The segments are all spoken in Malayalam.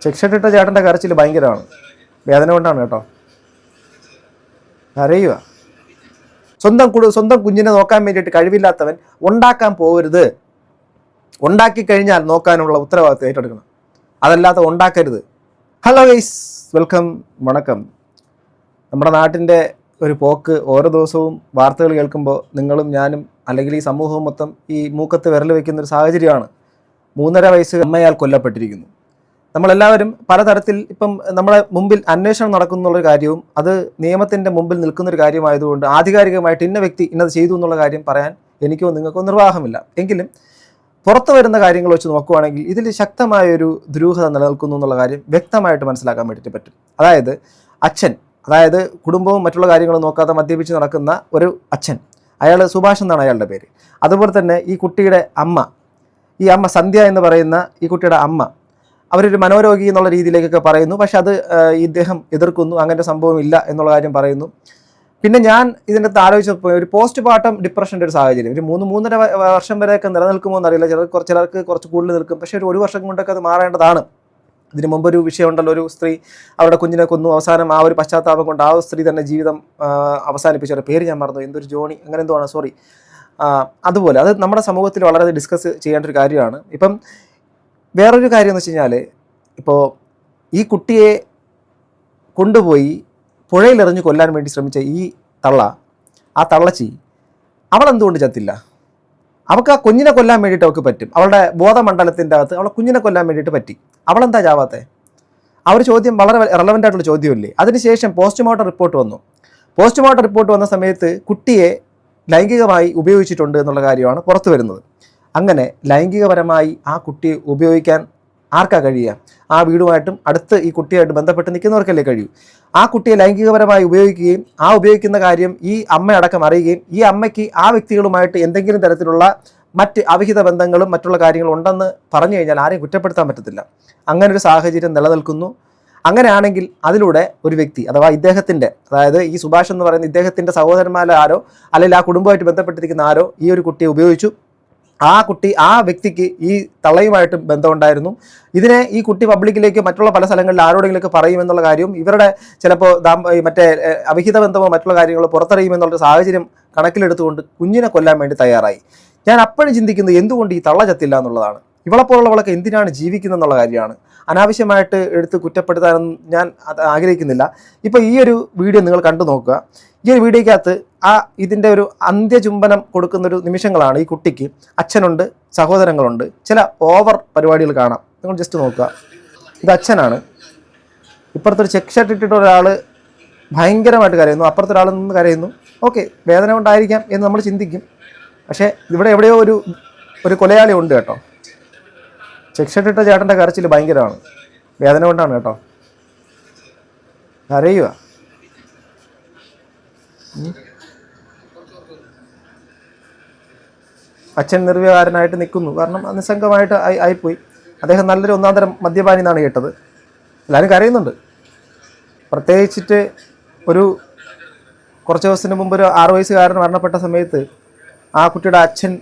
ചെക്സിട്ടിട്ട ചേട്ടൻ്റെ കരച്ചിൽ ഭയങ്കരമാണ്, വേദന കൊണ്ടാണ് കേട്ടോ. അറിയുക സ്വന്തം കുഞ്ഞിനെ നോക്കാൻ വേണ്ടിയിട്ട് കഴിവില്ലാത്തവൻ ഉണ്ടാക്കാൻ പോകരുത്. ഉണ്ടാക്കി കഴിഞ്ഞാൽ നോക്കാനുള്ള ഉത്തരവാദിത്വം ഏറ്റെടുക്കണം, അതല്ലാതെ ഉണ്ടാക്കരുത്. ഹലോ ഗൈസ്, വെൽക്കം, വണക്കം. നമ്മുടെ നാട്ടിൻ്റെ ഒരു പോക്ക് ഓരോ ദിവസവും വാർത്തകൾ കേൾക്കുമ്പോൾ നിങ്ങളും ഞാനും അല്ലെങ്കിൽ ഈ സമൂഹവും മൊത്തം ഈ മൂക്കത്ത് വിരൽ വയ്ക്കുന്നൊരു സാഹചര്യമാണ്. 3.5 വയസ്സ് അമ്മയാൽ കൊല്ലപ്പെട്ടിരിക്കുന്നു. നമ്മളെല്ലാവരും പലതരത്തിൽ ഇപ്പം നമ്മുടെ മുമ്പിൽ അന്വേഷണം നടക്കുന്നുള്ളൊരു കാര്യവും അത് നിയമത്തിൻ്റെ മുമ്പിൽ നിൽക്കുന്നൊരു കാര്യമായതുകൊണ്ട് ആധികാരികമായിട്ട് ഇന്ന വ്യക്തി ഇന്നത് ചെയ്തു എന്നുള്ള കാര്യം പറയാൻ എനിക്കോ നിങ്ങൾക്കോ നിർവാഹമില്ല. എങ്കിലും പുറത്തു വരുന്ന കാര്യങ്ങൾ വെച്ച് നോക്കുകയാണെങ്കിൽ ഇതിൽ ശക്തമായൊരു ദുരൂഹത നിലനിൽക്കുന്നു എന്നുള്ള കാര്യം വ്യക്തമായിട്ട് മനസ്സിലാക്കാൻ വേണ്ടിയിട്ട് പറ്റും. അതായത് കുടുംബവും മറ്റുള്ള കാര്യങ്ങളും നോക്കാതെ മദ്യപിച്ച് നടക്കുന്ന ഒരു അച്ഛൻ, അയാൾ സുഭാഷ് എന്നാണ് അയാളുടെ പേര്. അതുപോലെ തന്നെ ഈ കുട്ടിയുടെ അമ്മ സന്ധ്യ എന്ന് പറയുന്ന ഈ കുട്ടിയുടെ അമ്മ, അവരൊരു മനോരോഗി എന്നുള്ള രീതിയിലേക്കൊക്കെ പറയുന്നു. പക്ഷെ അത് ഇദ്ദേഹം എതിർക്കുന്നു, അങ്ങനെ സംഭവം ഇല്ല എന്നുള്ള കാര്യം പറയുന്നു. പിന്നെ ഞാൻ ഇതിൻ്റെ ആലോചിച്ചപ്പോൾ ഒരു പോസ്റ്റ് പാർട്ടം ഡിപ്രഷൻ്റെ ഒരു സാഹചര്യം ഒരു 3-3.5 വർഷം വരെയൊക്കെ നിലനിൽക്കുമോ എന്നറിയില്ല. ചിലർക്ക് കുറച്ച് കൂടുതൽ നിൽക്കും, പക്ഷേ ഒരു വർഷം കൊണ്ടൊക്കെ അത് മാറേണ്ടതാണ്. ഇതിനു മുമ്പൊരു വിഷയമുണ്ടല്ലോ, ഒരു സ്ത്രീ അവരുടെ കുഞ്ഞിനെ കൊന്നു, അവസാനം ആ ഒരു പശ്ചാത്താപം കൊണ്ട് ആ സ്ത്രീ തന്നെ ജീവിതം അവസാനിപ്പിച്ചു. അവരുടെ പേര് ഞാൻ മറന്നു, എന്തൊരു ജോണി അങ്ങനെ എന്തോ ആണ്, സോറി. അതുപോലെ അത് നമ്മുടെ സമൂഹത്തിൽ വളരെ ഡിസ്കസ് ചെയ്യേണ്ട ഒരു കാര്യമാണ്. ഇപ്പം വേറൊരു കാര്യം എന്ന് വെച്ച് കഴിഞ്ഞാൽ, ഇപ്പോൾ ഈ കുട്ടിയെ കൊണ്ടുപോയി പുഴയിലെറിഞ്ഞ് കൊല്ലാൻ വേണ്ടി ശ്രമിച്ച ആ തള്ളച്ചി അവളെന്തുകൊണ്ട് ചത്തില്ല? അവൾക്ക് ആ കുഞ്ഞിനെ കൊല്ലാൻ വേണ്ടിയിട്ട് അവൾക്ക് പറ്റും, അവളുടെ ബോധമണ്ഡലത്തിൻ്റെ അകത്ത് അവളെ കുഞ്ഞിനെ കൊല്ലാൻ വേണ്ടിയിട്ട് പറ്റി. അവളെന്താ ചാവാത്തെ? ആ ഒരു ചോദ്യം വളരെ റെലവൻ്റ് ആയിട്ടുള്ള ചോദ്യമല്ലേ. അതിനുശേഷം പോസ്റ്റ്മോർട്ടം റിപ്പോർട്ട് വന്നു. പോസ്റ്റ്മോർട്ടം റിപ്പോർട്ട് വന്ന സമയത്ത് കുട്ടിയെ ലൈംഗികമായി ഉപയോഗിച്ചിട്ടുണ്ട് എന്നുള്ള കാര്യമാണ് പുറത്തു വരുന്നത്. അങ്ങനെ ലൈംഗികപരമായി ആ കുട്ടിയെ ഉപയോഗിക്കാൻ ആർക്കാ കഴിയുക? ആ വീടുമായിട്ടും അടുത്ത് ഈ കുട്ടിയായിട്ട് ബന്ധപ്പെട്ട് നിൽക്കുന്നവർക്കല്ലേ കഴിയൂ. ആ കുട്ടിയെ ലൈംഗികപരമായി ഉപയോഗിക്കുകയും ആ ഉപയോഗിക്കുന്ന കാര്യം ഈ അമ്മയടക്കം അറിയുകയും ഈ അമ്മയ്ക്ക് ആ വ്യക്തികളുമായിട്ട് എന്തെങ്കിലും തരത്തിലുള്ള മറ്റ് അവിഹിത ബന്ധങ്ങളും മറ്റുള്ള കാര്യങ്ങളും ഉണ്ടെന്ന് പറഞ്ഞു കഴിഞ്ഞാൽ ആരെയും കുറ്റപ്പെടുത്താൻ പറ്റത്തില്ല. അങ്ങനൊരു സാഹചര്യം നിലനിൽക്കുന്നു. അങ്ങനെയാണെങ്കിൽ അതിലൂടെ ഒരു വ്യക്തി, അഥവാ അതായത് ഈ സുഭാഷ് എന്ന് പറയുന്ന ഇദ്ദേഹത്തിൻ്റെ സഹോദരന്മാരെ ആരോ അല്ലെങ്കിൽ ആ കുടുംബമായിട്ട് ബന്ധപ്പെട്ടിരിക്കുന്ന ആരോ ഈ ഒരു കുട്ടിയെ ഉപയോഗിച്ചു. ആ വ്യക്തിക്ക് ഈ തള്ളയുമായിട്ടും ബന്ധമുണ്ടായിരുന്നു. ഈ കുട്ടി പബ്ലിക്കിലേക്ക് മറ്റുള്ള പല സ്ഥലങ്ങളിൽ ആരോടെങ്കിലൊക്കെ പറയുമെന്നുള്ള കാര്യവും ഇവരുടെ ചിലപ്പോൾ മറ്റേ അവിഹിത ബന്ധമോ മറ്റുള്ള കാര്യങ്ങളോ പുറത്തറിയുമെന്നുള്ളൊരു സാഹചര്യം കണക്കിലെടുത്തുകൊണ്ട് കുഞ്ഞിനെ കൊല്ലാൻ വേണ്ടി തയ്യാറായി. ഞാൻ അപ്പോഴും ചിന്തിക്കുന്നത് എന്തുകൊണ്ട് ഈ തള്ള ചത്തില്ല എന്നുള്ളതാണ്. ഇവളെപ്പോലുള്ളവളൊക്കെ എന്തിനാണ് ജീവിക്കുന്നതെന്നുള്ള കാര്യമാണ്. അനാവശ്യമായിട്ട് എടുത്ത് കുറ്റപ്പെടുത്താനൊന്നും ഞാൻ ആഗ്രഹിക്കുന്നില്ല. ഇപ്പോൾ ഈ ഒരു വീഡിയോ നിങ്ങൾ കണ്ടു നോക്കുക. ഈ ഒരു വീഡിയോയ്ക്കകത്ത് ഇതിൻ്റെ ഒരു അന്ത്യചുംബനം കൊടുക്കുന്നൊരു നിമിഷങ്ങളാണ്. ഈ കുട്ടിക്ക് അച്ഛനുണ്ട്, സഹോദരങ്ങളുണ്ട്, ചില ഓവർ പരിപാടികൾ കാണാം. നിങ്ങൾ ജസ്റ്റ് നോക്കുക. ഇത് അച്ഛനാണ്. ഇപ്പുറത്തൊരു ചെക്ക് ഷർട്ട് ഇട്ടിട്ട് ഒരാൾ ഭയങ്കരമായിട്ട് കരയുന്നു, അപ്പുറത്തൊരാൾ നിന്ന് കരയുന്നു. ഓക്കെ, വേദന കൊണ്ടായിരിക്കാം എന്ന് നമ്മൾ ചിന്തിക്കും. പക്ഷേ ഇവിടെ എവിടെയോ ഒരു കൊലയാളി ഉണ്ട് കേട്ടോ. ചെക്ക് ഷർട്ട് ഇട്ട ചേട്ടൻ്റെ കരച്ചിൽ ഭയങ്കരമാണ്, വേദന കൊണ്ടാണ് കേട്ടോ. കരയുക. അച്ഛൻ നിർവ്യകാരനായിട്ട് നിൽക്കുന്നു, കാരണം നിസ്സംഗമായിട്ട് ആയിപ്പോയി. അദ്ദേഹം നല്ലൊരു ഒന്നാന്തരം മദ്യപാനി എന്നാണ് കേട്ടത്. എല്ലാവരും കരയുന്നുണ്ട്. പ്രത്യേകിച്ചിട്ട് കുറച്ച് ദിവസത്തിന് മുമ്പ് ഒരു 6 വയസ്സുകാരൻ മരണപ്പെട്ട സമയത്ത് ആ കുട്ടിയുടെ അച്ഛൻ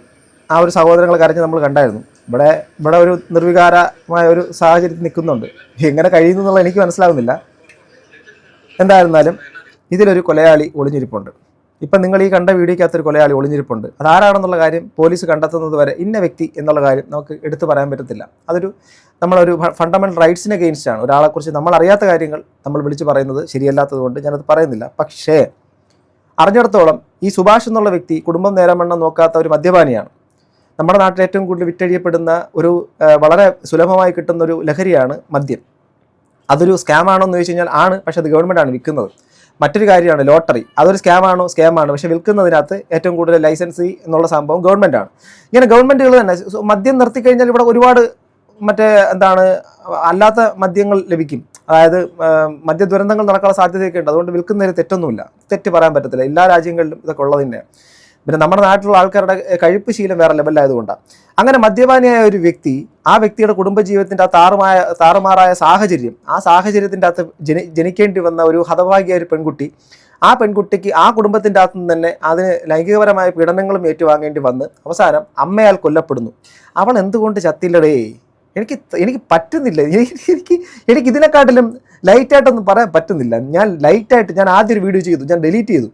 ആ ഒരു സഹോദരങ്ങൾ കരഞ്ഞ് നമ്മൾ കണ്ടായിരുന്നു. ഇവിടെ ഒരു നിർവികാരമായ ഒരു സാഹചര്യത്തിൽ നിൽക്കുന്നുണ്ട്. എങ്ങനെ കഴിയുന്നു എന്നുള്ളത് എനിക്ക് മനസ്സിലാകുന്നില്ല. എന്തായിരുന്നാലും ഇതിലൊരു കൊലയാളി ഒളിഞ്ഞിരിപ്പുണ്ട്. ഇപ്പം നിങ്ങൾ ഈ കണ്ട വീഡിയോയ്ക്കകത്തൊരു കൊലയാളി ഒളിഞ്ഞിരിപ്പുണ്ട്. അതാരാണെന്നുള്ള കാര്യം പോലീസ് കണ്ടെത്തുന്നത് വരെ ഇന്ന വ്യക്തി എന്നുള്ള കാര്യം നമുക്ക് എടുത്തു പറയാൻ പറ്റത്തില്ല. നമ്മളൊരു ഫണ്ടമെൻ്റൽ റൈറ്റ്സിന് അഗെയിൻസ്റ്റാണ്. ഒരാളെക്കുറിച്ച് നമ്മൾ അറിയാത്ത കാര്യങ്ങൾ നമ്മൾ വിളിച്ച് പറയുന്നത് ശരിയല്ലാത്തത് കൊണ്ട് ഞാനത് പറയുന്നില്ല. പക്ഷേ അറിഞ്ഞിടത്തോളം ഈ സുഭാഷ് എന്നുള്ള വ്യക്തി കുടുംബം നേരമണ്ണം നോക്കാത്ത ഒരു മദ്യപാനിയാണ്. നമ്മുടെ നാട്ടിൽ ഏറ്റവും കൂടുതൽ വിറ്റഴിയപ്പെടുന്ന വളരെ സുലഭമായി കിട്ടുന്നൊരു ലഹരിയാണ് മദ്യം. അതൊരു സ്കാമാണോ എന്ന് ചോദിച്ചു കഴിഞ്ഞാൽ ആണ്, പക്ഷേ അത് ഗവൺമെൻറ്റാണ് വിൽക്കുന്നത്. മറ്റൊരു കാര്യമാണ് ലോട്ടറി. അതൊരു സ്കാമാണ്, പക്ഷേ വിൽക്കുന്നതിനകത്ത് ഏറ്റവും കൂടുതൽ ലൈസൻസ് എന്നുള്ള സംഭവം ഗവൺമെൻറ്റാണ്. ഇങ്ങനെ ഗവൺമെൻറ്റുകൾ തന്നെ മദ്യം നിർത്തിക്കഴിഞ്ഞാൽ ഇവിടെ ഒരുപാട് അല്ലാത്ത മദ്യങ്ങൾ ലഭിക്കും. അതായത് മദ്യ ദുരന്തങ്ങൾ നടക്കാനുള്ള സാധ്യതയൊക്കെ ഉണ്ട്. അതുകൊണ്ട് വിൽക്കുന്നതിന് തെറ്റൊന്നുമില്ല, തെറ്റ് പറയാൻ പറ്റത്തില്ല. എല്ലാ രാജ്യങ്ങളിലും ഇതൊക്കെ ഉള്ളത് തന്നെയാണ്. പിന്നെ നമ്മുടെ നാട്ടിലുള്ള ആൾക്കാരുടെ കഴിപ്പ് ശീലം വേറെ ലെവലിലായതുകൊണ്ടാണ്. അങ്ങനെ മദ്യപാനിയായ ഒരു വ്യക്തി, ആ വ്യക്തിയുടെ കുടുംബജീവിതത്തിൻ്റെ താറുമാറായ സാഹചര്യം, ആ സാഹചര്യത്തിൻ്റെ അകത്ത് ജനിക്കേണ്ടി വന്ന ഒരു ഹതഭാഗ്യ ഒരു പെൺകുട്ടി, ആ പെൺകുട്ടിക്ക് ആ കുടുംബത്തിൻ്റെ അകത്തു നിന്ന് തന്നെ അതിന് ലൈംഗികപരമായ പീഡനങ്ങളും ഏറ്റുവാങ്ങേണ്ടി വന്ന് അവസാനം അമ്മയാൽ കൊല്ലപ്പെടുന്നു. അവൾ എന്തുകൊണ്ട് ചത്തില്ലടേ എനിക്ക് പറ്റുന്നില്ല. എനിക്ക് ഇതിനെക്കാട്ടിലും ലൈറ്റായിട്ടൊന്നും പറയാൻ പറ്റുന്നില്ല. ഞാൻ ആദ്യം ഒരു വീഡിയോ ചെയ്തു, ഞാൻ ഡിലീറ്റ് ചെയ്തു.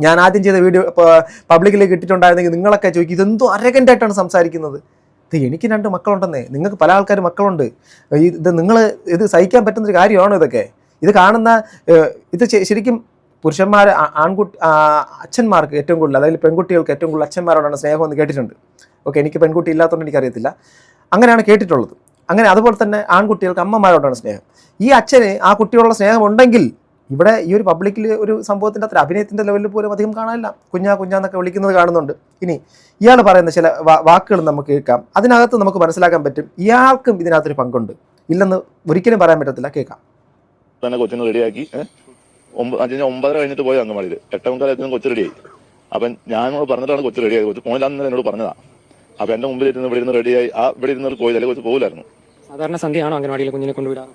ഞാൻ ആദ്യം ചെയ്ത വീഡിയോ പബ്ലിക്കിലേക്ക് ഇട്ടിട്ടുണ്ടായിരുന്നെങ്കിൽ നിങ്ങളൊക്കെ ചോദിക്കും ഇതെന്തോ അരഗൻ്റായിട്ടാണ് സംസാരിക്കുന്നത്. എനിക്ക് 2 മക്കളുണ്ടെന്നേ, നിങ്ങൾക്ക് പല ആൾക്കാർ മക്കളുണ്ട്. ഇത് സഹിക്കാൻ പറ്റുന്നൊരു കാര്യമാണോ ഇതൊക്കെ? ഇത് കാണുന്ന ഇത് ശരിക്കും പുരുഷന്മാർ അച്ഛന്മാർക്ക് ഏറ്റവും കൂടുതൽ, അതായത് പെൺകുട്ടികൾക്ക് ഏറ്റവും കൂടുതൽ അച്ഛന്മാരോടാണ് സ്നേഹമെന്ന് കേട്ടിട്ടുണ്ട്. ഓക്കെ, എനിക്ക് പെൺകുട്ടി ഇല്ലാത്തതുകൊണ്ട് എനിക്കറിയത്തില്ല, അങ്ങനെയാണ് കേട്ടിട്ടുള്ളത്. അതുപോലെ തന്നെ ആൺകുട്ടികൾക്ക് അമ്മമാരോടാണ് സ്നേഹം. ഈ അച്ഛന് ആ കുട്ടിയോടുള്ള സ്നേഹം ഉണ്ടെങ്കിൽ ഇവിടെ ഈ ഒരു പബ്ലിക്കിൽ ഒരു സംഭവത്തിൻ്റെ അത്ര അഭിനയത്തിൻ്റെ ലെവലിൽ പോലും അധികം കാണാനില്ല. കുഞ്ഞാന്നൊക്കെ വിളിക്കുന്നത് കാണുന്നുണ്ട്. ഇനി ഇയാൾ പറയുന്ന ചില വാക്കുകൾ നമുക്ക് കേൾക്കാം. അതിനകത്ത് നമുക്ക് മനസ്സിലാക്കാൻ പറ്റും ഇയാൾക്കും ഇതിനകത്തൊരു പങ്കുണ്ട്, ഇല്ലെന്ന് ഒരിക്കലും പറയാൻ പറ്റത്തില്ല. കേൾക്കാം. തന്നെ കൊച്ചിനെ റെഡിയാക്കി 9:30 കഴിഞ്ഞിട്ട് പോയി അങ്കമാലിയിൽ 8:15 കൊച്ചു റെഡിയായി. അപ്പം ഞാനോട് പറഞ്ഞിട്ടാണ് കൊച്ചു റെഡിയായി. കൊച്ചു ഫോണിലാന്ന് എന്നോട് പറഞ്ഞതാ. അപ്പൊ എന്റെ മുമ്പിൽ ഇരുന്ന് ഇവിടെ ഇരുന്ന് റെഡിയായി. ഇവിടെ ഇരുന്ന് പോയി, അല്ലെങ്കിൽ കൊച്ചു പോകില്ലായിരുന്നു. സാധാരണ സന്ധ്യയാണോ അംഗൻവാടിയിൽ കുഞ്ഞിനെ കൊണ്ടുവിടാൻ?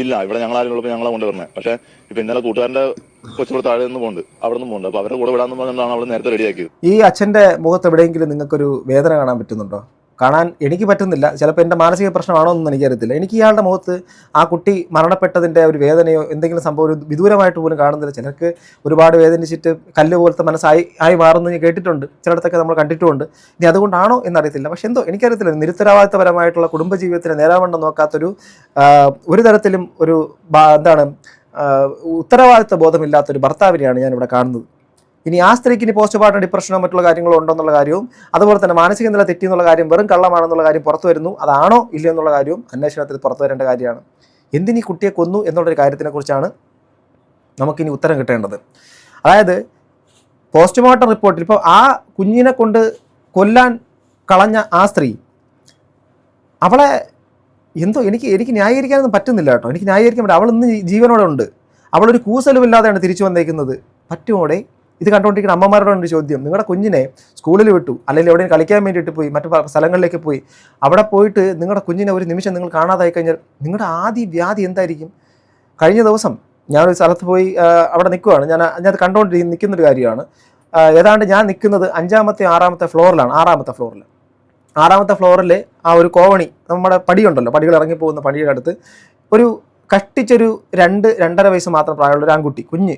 ഇല്ല, ഇവിടെ ഞങ്ങൾ ആരും ഉള്ളപ്പോൾ ഞങ്ങളെ കൊണ്ടുവരണേ. പക്ഷെ ഇപ്പൊ ഇന്നലെ കൂട്ടുകാരന്റെ കൊച്ചിവിടെ താഴെ നിന്ന് പോകുന്നുണ്ട്, അവിടെ നിന്ന് പോകുന്നുണ്ട്. അപ്പൊ അവരുടെ കൂടെ വിടാന്ന് പറഞ്ഞാണ് അവിടെ നേരത്തെ റെഡിയാക്കിയത്. ഈ അച്ഛന്റെ മുഖത്ത് എവിടെയെങ്കിലും നിങ്ങൾക്കൊരു വേദന കാണാൻ പറ്റുന്നുണ്ടോ? കാണാൻ എനിക്ക് പറ്റുന്നില്ല. ചിലപ്പോൾ എൻ്റെ മാനസിക പ്രശ്നമാണോ എന്നൊന്നും എനിക്കറിയത്തില്ല. എനിക്ക് ഇയാളുടെ മുഖത്ത് ആ കുട്ടി മരണപ്പെട്ടതിൻ്റെ ഒരു വേദനയോ എന്തെങ്കിലും സംഭവം ഒരു വിദൂരമായിട്ട് പോലും കാണുന്നില്ല. ചിലർക്ക് ഒരുപാട് വേദനിച്ചിട്ട് കല്ല് പോലത്തെ മനസ്സായി മാറുന്നത് ഞാൻ കേട്ടിട്ടുണ്ട്, ചിലയിടത്തൊക്കെ നമ്മൾ കണ്ടിട്ടുമുണ്ട്. ഇനി അതുകൊണ്ടാണോ എന്നറിയത്തില്ല. പക്ഷെ എന്തോ എനിക്കറിയത്തില്ല, നിരുത്തരവാദിത്തപരമായിട്ടുള്ള കുടുംബജീവിതത്തിന് നേരാവണ്ണം നോക്കാത്തൊരു ഒരു തരത്തിലും ഒരു ഉത്തരവാദിത്വ ബോധമില്ലാത്തൊരു ഭർത്താവിനെയാണ് ഞാനിവിടെ കാണുന്നത്. ഇനി ആ സ്ത്രീക്ക് ഇനി പോസ്റ്റ്മോർട്ടം ഡിപ്രഷനോ മറ്റുള്ള കാര്യങ്ങളോ ഉണ്ടോന്നുള്ള കാര്യവും അതുപോലെ തന്നെ മാനസിക നില തെറ്റിയെന്നുള്ള കാര്യം വെറും കള്ളമാണെന്നുള്ള കാര്യം പുറത്തു വരുന്നു. അതാണോ ഇല്ലയോ എന്നുള്ള കാര്യവും അന്വേഷണത്തിൽ പുറത്തു വരേണ്ട കാര്യമാണ്. എന്തിനീ കുട്ടിയെ കൊന്നു എന്നുള്ളൊരു കാര്യത്തിനെക്കുറിച്ചാണ് നമുക്കിനി ഉത്തരം കിട്ടേണ്ടത്. അതായത് പോസ്റ്റ്മോർട്ടം റിപ്പോർട്ടിൽ ഇപ്പോൾ ആ കുഞ്ഞിനെ കൊണ്ട് കൊല്ലാൻ കളഞ്ഞ ആ സ്ത്രീ, അവളെ എന്തോ എനിക്ക് ന്യായീകരിക്കാനൊന്നും പറ്റുന്നില്ല കേട്ടോ. എനിക്ക് ന്യായീകരിക്കാൻ പറ്റും. അവൾ ഇന്ന് ജീവനോടെ ഉണ്ട്. അവളൊരു കൂസലുമില്ലാതെയാണ് തിരിച്ചു വന്നേക്കുന്നത്. പറ്റുമോടെ? ഇത് കണ്ടുകൊണ്ടിരിക്കുന്ന അമ്മമാരോടാണ് ഒരു ചോദ്യം. നിങ്ങളുടെ കുഞ്ഞിനെ സ്കൂളിൽ വിട്ടു, അല്ലെങ്കിൽ എവിടെയും കളിക്കാൻ വേണ്ടിയിട്ട് പോയി, മറ്റു സ്ഥലങ്ങളിലേക്ക് പോയി, അവിടെ പോയിട്ട് നിങ്ങളുടെ കുഞ്ഞിനെ ഒരു നിമിഷം നിങ്ങൾ കാണാതായി കഴിഞ്ഞാൽ നിങ്ങളുടെ ആദ്യ വ്യാധി എന്തായിരിക്കും? കഴിഞ്ഞ ദിവസം ഞാനൊരു സ്ഥലത്ത് പോയി അവിടെ നിൽക്കുകയാണ്. ഞാൻ നിൽക്കുന്നൊരു കാര്യമാണ്. ഏതാണ്ട് ഞാൻ നിൽക്കുന്നത് 5ാമത്തെ 6ാമത്തെ ഫ്ലോറിലാണ്. 6ാമത്തെ ഫ്ലോറിൽ ആ ഒരു കോവണി, നമ്മുടെ പടിയുണ്ടല്ലോ, പടികൾ ഇറങ്ങിപ്പോകുന്ന പടിയുടെ അടുത്ത് ഒരു കഷ്ടിച്ചൊരു 2-2.5 വയസ്സ് മാത്രം പ്രായമുള്ള ഒരു ആൺകുട്ടി കുഞ്ഞ്,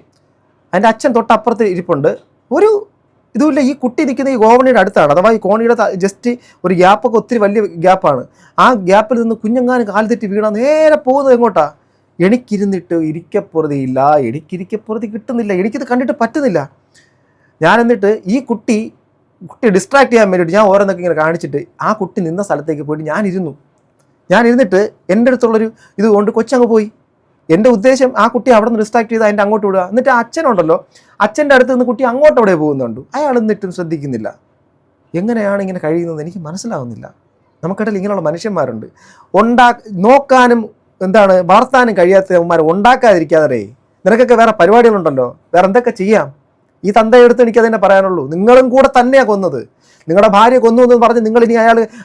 അതിൻ്റെ അച്ഛൻ തൊട്ടപ്പുറത്ത് ഇരിപ്പുണ്ട്. ഒരു ഇതുമില്ല. ഈ കുട്ടി നിൽക്കുന്ന ഈ കോവണിയുടെ അടുത്താണ്, അഥവാ ഈ കോണിയുടെ ജസ്റ്റ് ഒരു ഗ്യാപ്പൊക്കെ ഒത്തിരി വലിയ ഗ്യാപ്പാണ്. ആ ഗ്യാപ്പിൽ നിന്ന് കുഞ്ഞെങ്ങാനും കാൽ തെറ്റി വീണാൽ നേരെ പോകുന്നത് എങ്ങോട്ടാ? എനിക്കിരുന്നിട്ട് ഇരിക്കപ്പുറതിയില്ല, എനിക്കിരിക്കപ്പുറതി കിട്ടുന്നില്ല, എനിക്കിത് കണ്ടിട്ട് പറ്റുന്നില്ല. ഞാൻ എന്നിട്ട് ഈ കുട്ടിയെ ഡിസ്ട്രാക്ട് ചെയ്യാൻ വേണ്ടിയിട്ട് ഞാൻ ഓരോന്നൊക്കെ ഇങ്ങനെ കാണിച്ചിട്ട് ആ കുട്ടി നിന്ന സ്ഥലത്തേക്ക് പോയിട്ട് ഞാനിരുന്നിട്ട് എൻ്റെ അടുത്തുള്ളൊരു ഇത് കൊണ്ട് കൊച്ചങ്ങ് പോയി. എൻ്റെ ഉദ്ദേശം ആ കുട്ടി അവിടെ നിന്ന് ഡിസ്ട്രാക്ട് ചെയ്ത് അതിൻ്റെ അങ്ങോട്ട് വിടുക. എന്നിട്ട് അച്ഛനുണ്ടല്ലോ, അച്ഛൻ്റെ അടുത്ത് നിന്ന് കുട്ടി അങ്ങോട്ട് അവിടെ പോകുന്നുണ്ട്. അയാൾ എന്നിട്ടും ശ്രദ്ധിക്കുന്നില്ല. എങ്ങനെയാണ് ഇങ്ങനെ കഴിയുന്നത് എനിക്ക് മനസ്സിലാവുന്നില്ല. നമുക്കിടയിൽ ഇങ്ങനെയുള്ള മനുഷ്യന്മാരുണ്ട്. നോക്കാനും വളർത്താനും കഴിയാത്തവന്മാർ ഉണ്ടാക്കാതിരിക്കാതെ. നിനക്കൊക്കെ വേറെ പരിപാടികളുണ്ടല്ലോ, വേറെ എന്തൊക്കെ ചെയ്യാം? ഈ തന്തയെടുത്ത് എനിക്ക് അതിനെ പറയാനുള്ളൂ. നിങ്ങളും കൂടെ തന്നെയാണ് കൊന്നത്. നിങ്ങളുടെ ഭാര്യ കൊന്നു എന്ന് പറഞ്ഞ് നിങ്ങൾ ഇനി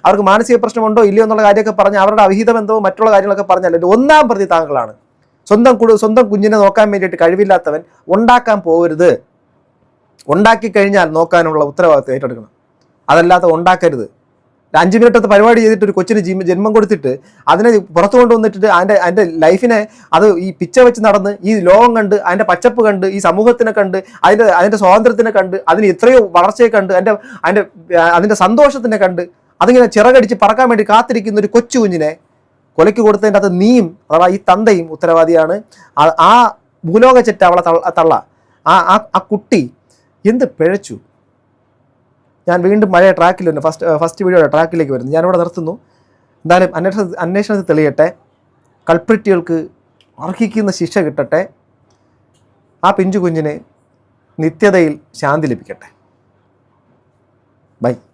അവർക്ക് മാനസിക പ്രശ്നമുണ്ടോ ഇല്ലയോ എന്നുള്ള കാര്യമൊക്കെ പറഞ്ഞ് അവരുടെ അവിഹിത ബന്ധവും മറ്റുള്ള കാര്യങ്ങളൊക്കെ പറഞ്ഞാൽ 1-ാം പ്രതി താങ്കളാണ്. സ്വന്തം കുഞ്ഞിനെ നോക്കാൻ വേണ്ടിയിട്ട് കഴിവില്ലാത്തവൻ ഉണ്ടാക്കാൻ പോകരുത്. ഉണ്ടാക്കി കഴിഞ്ഞാൽ നോക്കാനുള്ള ഉത്തരവാദിത്വം ഏറ്റെടുക്കണം. അതല്ലാതെ ഉണ്ടാക്കരുത്. 5 മിനിറ്റത്തെ പരിപാടി ചെയ്തിട്ട് ഒരു കൊച്ചിന് ജന്മം കൊടുത്തിട്ട് അതിനെ പുറത്തു കൊണ്ടുവന്നിട്ട് അതിൻ്റെ ലൈഫിനെ ഈ പിച്ച വെച്ച് നടന്ന് ഈ ലോകം കണ്ട് അതിൻ്റെ പച്ചപ്പ് കണ്ട് ഈ സമൂഹത്തിനെ കണ്ട് അതിൻ്റെ സ്വാതന്ത്ര്യത്തിനെ കണ്ട് അതിന് എത്രയോ വളർച്ചയെ കണ്ട് അതിൻ്റെ സന്തോഷത്തിനെ കണ്ട് അതിങ്ങനെ ചിറകടിച്ച് പറക്കാൻ വേണ്ടി കാത്തിരിക്കുന്ന ഒരു കൊച്ചു കുഞ്ഞിനെ കൊലയ്ക്ക് കൊടുത്തതിൻ്റെ അത് നീയും അഥവാ ഈ തന്തയും ഉത്തരവാദിയാണ്. ആ ഭൂലോക ചെറ്റ അവളെ തള്ള ആ കുട്ടി എന്ത് പിഴച്ചു? ഞാൻ വീണ്ടും പഴയ ട്രാക്കിൽ വരുന്നു, ഫസ്റ്റ് വീഡിയോയുടെ ട്രാക്കിലേക്ക് വരുന്നു. ഞാനിവിടെ നിർത്തുന്നു. എന്തായാലും അന്വേഷണത്തിൽ തെളിയട്ടെ, കൾപ്രിറ്റുകൾക്ക് അർഹിക്കുന്ന ശിക്ഷ കിട്ടട്ടെ, ആ പിഞ്ചു കുഞ്ഞിന് നിത്യതയിൽ ശാന്തി ലഭിക്കട്ടെ. ബൈ.